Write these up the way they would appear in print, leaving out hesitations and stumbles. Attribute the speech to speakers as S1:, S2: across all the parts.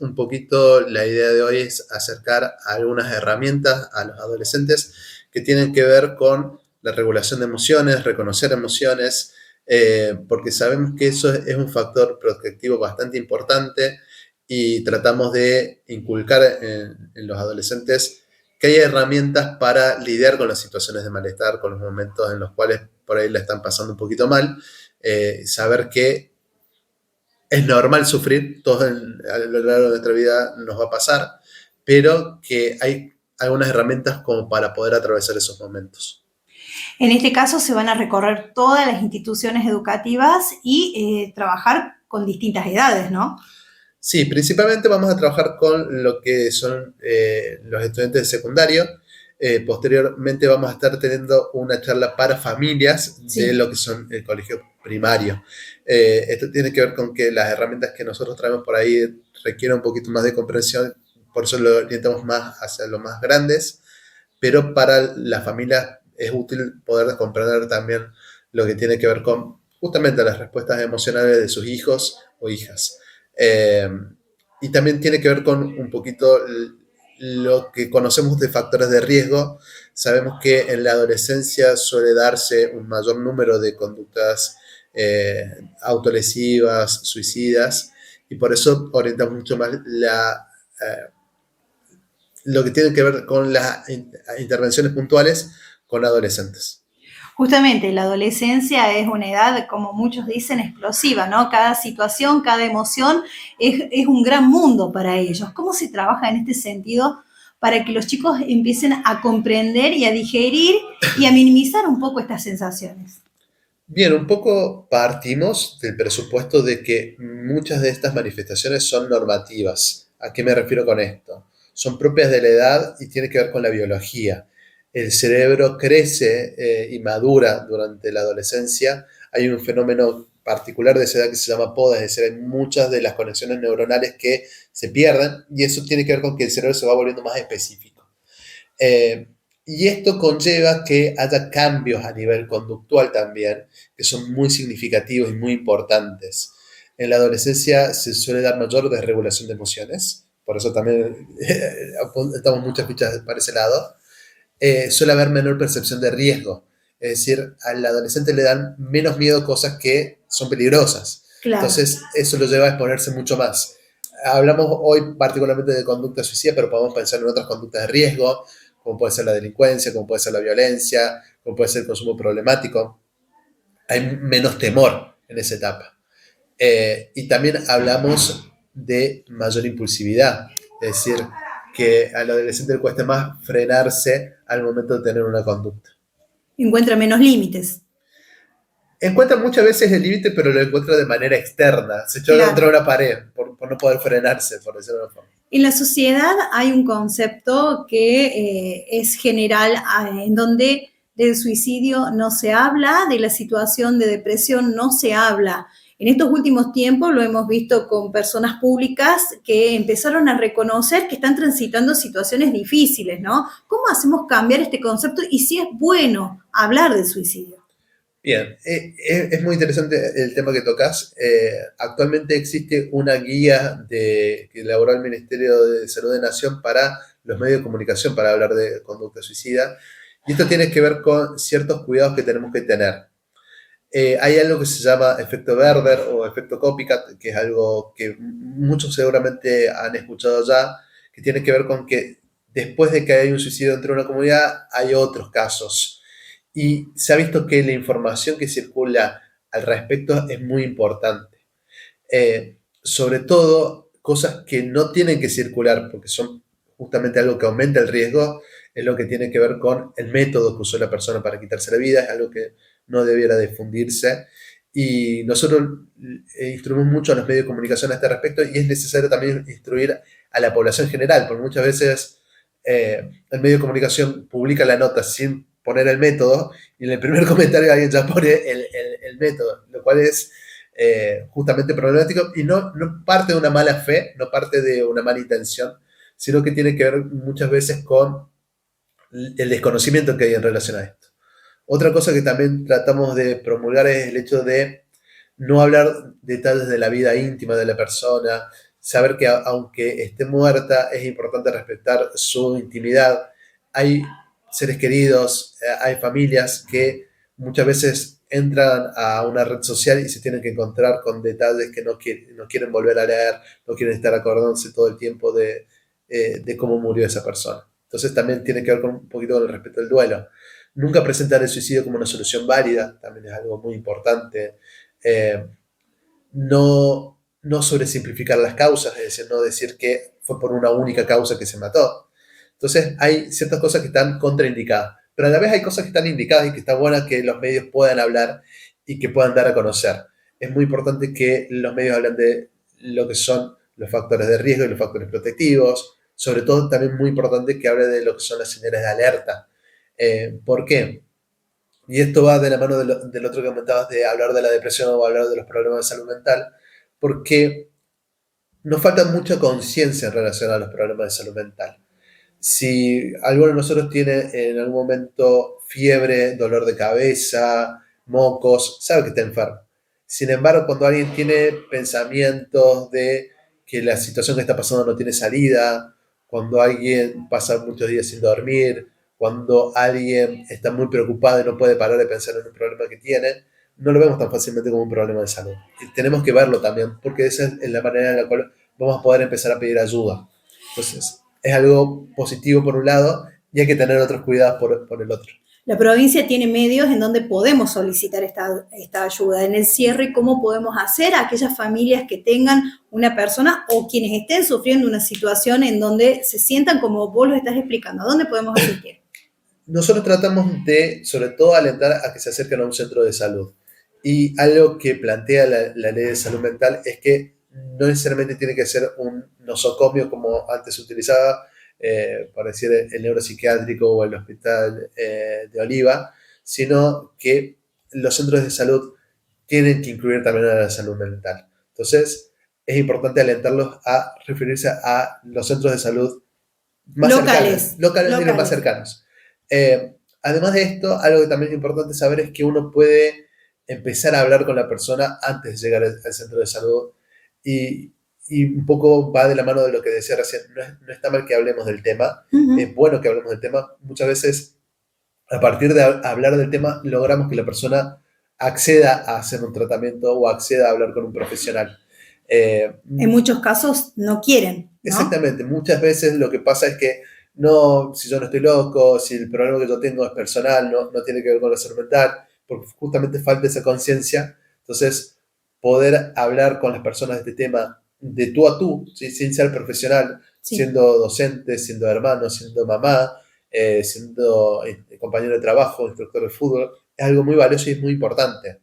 S1: un poquito la idea de hoy es acercar algunas herramientas a los adolescentes que tienen que ver con la regulación de emociones, reconocer emociones, porque sabemos que eso es un factor protectivo bastante importante y tratamos de inculcar en los adolescentes que hay herramientas para lidiar con las situaciones de malestar, con los momentos en los cuales por ahí la están pasando un poquito mal, saber que es normal sufrir, todos a lo largo de nuestra vida nos va a pasar, pero que hay algunas herramientas como para poder atravesar esos momentos.
S2: En este caso se van a recorrer todas las instituciones educativas y trabajar con distintas edades, ¿no?
S1: Sí, principalmente vamos a trabajar con lo que son los estudiantes de secundario. Posteriormente vamos a estar teniendo una charla para familias de
S2: Sí.
S1: lo que son el colegio primario. Esto tiene que ver con que las herramientas que nosotros traemos por ahí requieren un poquito más de comprensión, por eso lo orientamos más hacia los más grandes, pero para las familias es útil poder comprender también lo que tiene que ver con justamente las respuestas emocionales de sus hijos o hijas. Eh, y también tiene que ver con un poquito lo que conocemos de factores de riesgo. Sabemos que en la adolescencia suele darse un mayor número de conductas autolesivas, suicidas, y por eso orientamos mucho más lo que tiene que ver con las intervenciones puntuales con adolescentes.
S2: Justamente la adolescencia es una edad, como muchos dicen, explosiva, ¿no? Cada situación, cada emoción es un gran mundo para ellos. ¿Cómo se trabaja en este sentido para que los chicos empiecen a comprender y a digerir y a minimizar un poco estas sensaciones?
S1: Bien, un poco partimos del presupuesto de que muchas de estas manifestaciones son normativas. ¿A qué me refiero con esto? Son propias de la edad y tiene que ver con la biología. El cerebro crece y madura durante la adolescencia. Hay un fenómeno particular de esa edad que se llama poda, es decir, hay muchas de las conexiones neuronales que se pierden y eso tiene que ver con que el cerebro se va volviendo más específico. Eh, y esto conlleva que haya cambios a nivel conductual también, que son muy significativos y muy importantes. En la adolescencia se suele dar mayor desregulación de emociones, por eso también estamos muchas fichas para ese lado. Suele haber menor percepción de riesgo, es decir, al adolescente le dan menos miedo a cosas que son peligrosas.
S2: Claro.
S1: Entonces, eso lo lleva a exponerse mucho más. Hablamos hoy particularmente de conducta suicida, pero podemos pensar en otras conductas de riesgo, como puede ser la delincuencia, como puede ser la violencia, como puede ser el consumo problemático. Hay menos temor en esa etapa. Y también hablamos de mayor impulsividad, es decir, que al adolescente le cuesta más frenarse al momento de tener una conducta.
S2: Encuentra menos límites.
S1: Encuentra muchas veces el límite, pero lo encuentra de manera externa. Se echó contra
S2: Claro.
S1: una pared por no poder frenarse, por decirlo de una forma.
S2: En la sociedad hay un concepto que es general, en donde del suicidio no se habla, de la situación de depresión no se habla. En estos últimos tiempos lo hemos visto con personas públicas que empezaron a reconocer que están transitando situaciones difíciles, ¿no? ¿Cómo hacemos cambiar este concepto y si es bueno hablar del suicidio?
S1: Bien, es muy interesante el tema que tocas. Actualmente existe una guía que elaboró el Ministerio de Salud de Nación para los medios de comunicación para hablar de conducta suicida. Y esto tiene que ver con ciertos cuidados que tenemos que tener. Hay algo que se llama efecto Werber o efecto copycat, que es algo que muchos seguramente han escuchado ya, que tiene que ver con que después de que hay un suicidio dentro de una comunidad, hay otros casos. Y se ha visto que la información que circula al respecto es muy importante. Sobre todo, cosas que no tienen que circular, porque son justamente algo que aumenta el riesgo, es lo que tiene que ver con el método que usó la persona para quitarse la vida, es algo que no debiera difundirse. Y nosotros instruimos mucho a los medios de comunicación a este respecto y es necesario también instruir a la población general, porque muchas veces el medio de comunicación publica la nota sin poner el método y en el primer comentario alguien ya pone el método, lo cual es justamente problemático y no parte de una mala fe, no parte de una mala intención, sino que tiene que ver muchas veces con el desconocimiento que hay en relación a esto. Otra cosa que también tratamos de promulgar es el hecho de no hablar detalles de la vida íntima de la persona, saber que aunque esté muerta, es importante respetar su intimidad. Hay seres queridos, hay familias que muchas veces entran a una red social y se tienen que encontrar con detalles que no quieren volver a leer, no quieren estar acordándose todo el tiempo de cómo murió esa persona. Entonces también tiene que ver con un poquito con el respeto al duelo. Nunca presentar el suicidio como una solución válida, también es algo muy importante. Eh, no sobresimplificar las causas, es decir, no decir que fue por una única causa que se mató. Entonces hay ciertas cosas que están contraindicadas, pero a la vez hay cosas que están indicadas y que está bueno que los medios puedan hablar y que puedan dar a conocer. Es muy importante que los medios hablen de lo que son los factores de riesgo y los factores protectivos, sobre todo también muy importante que hable de lo que son las señales de alerta. ¿Por qué? Y esto va de la mano del otro que comentabas, de hablar de la depresión o hablar de los problemas de salud mental, porque nos falta mucha conciencia en relación a los problemas de salud mental. Si alguno de nosotros tiene en algún momento fiebre, dolor de cabeza, mocos, sabe que está enfermo. Sin embargo, cuando alguien tiene pensamientos de que la situación que está pasando no tiene salida, cuando alguien pasa muchos días sin dormir, cuando alguien está muy preocupado y no puede parar de pensar en el problema que tiene, no lo vemos tan fácilmente como un problema de salud. Y tenemos que verlo también, porque esa es la manera en la cual vamos a poder empezar a pedir ayuda. Entonces, es algo positivo por un lado y hay que tener otros cuidados por el otro.
S2: La provincia tiene medios en donde podemos solicitar esta ayuda. En el cierre, ¿cómo podemos hacer a aquellas familias que tengan una persona o quienes estén sufriendo una situación en donde se sientan como vos lo estás explicando? ¿A dónde podemos asistir?
S1: Nosotros tratamos de, sobre todo, alentar a que se acerquen a un centro de salud. Y algo que plantea la ley de salud mental es que no necesariamente tiene que ser un nosocomio como antes se utilizaba, por decir el neuropsiquiátrico o el hospital de Oliva, sino que los centros de salud tienen que incluir también a la salud mental. Entonces, es importante alentarlos a referirse a los centros de salud más cercanos, locales y los más cercanos. Además de esto, algo que también es importante saber es que uno puede empezar a hablar con la persona antes de llegar al centro de salud y un poco va de la mano de lo que decía recién. No está mal que hablemos del tema, es bueno que hablemos del tema. Muchas veces, a partir de hablar del tema, logramos que la persona acceda a hacer un tratamiento o acceda a hablar con un profesional.
S2: En muchos casos no quieren, ¿no?
S1: Exactamente, muchas veces lo que pasa es que no, si yo no estoy loco, si el problema que yo tengo es personal, no tiene que ver con la salud mental, porque justamente falta esa conciencia. Entonces, poder hablar con las personas de este tema de tú a tú, ¿sí? Sin ser profesional,
S2: Sí.
S1: siendo docente, siendo hermano, siendo mamá, siendo compañero de trabajo, instructor de fútbol, es algo muy valioso y es muy importante.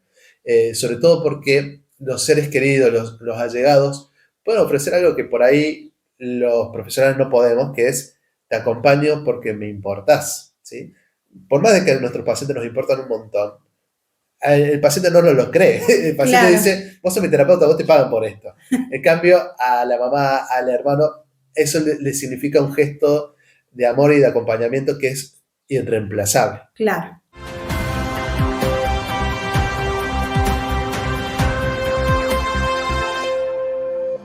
S1: Sobre todo porque los seres queridos, los allegados, pueden ofrecer algo que por ahí los profesionales no podemos, que es te acompaño porque me importás, ¿sí? Por más de que a nuestros pacientes nos importan un montón, el paciente no lo cree. El paciente dice, vos sos mi terapeuta, vos te pagan por esto. En cambio, a la mamá, al hermano, eso le significa un gesto de amor y de acompañamiento que es irreemplazable.
S2: Claro.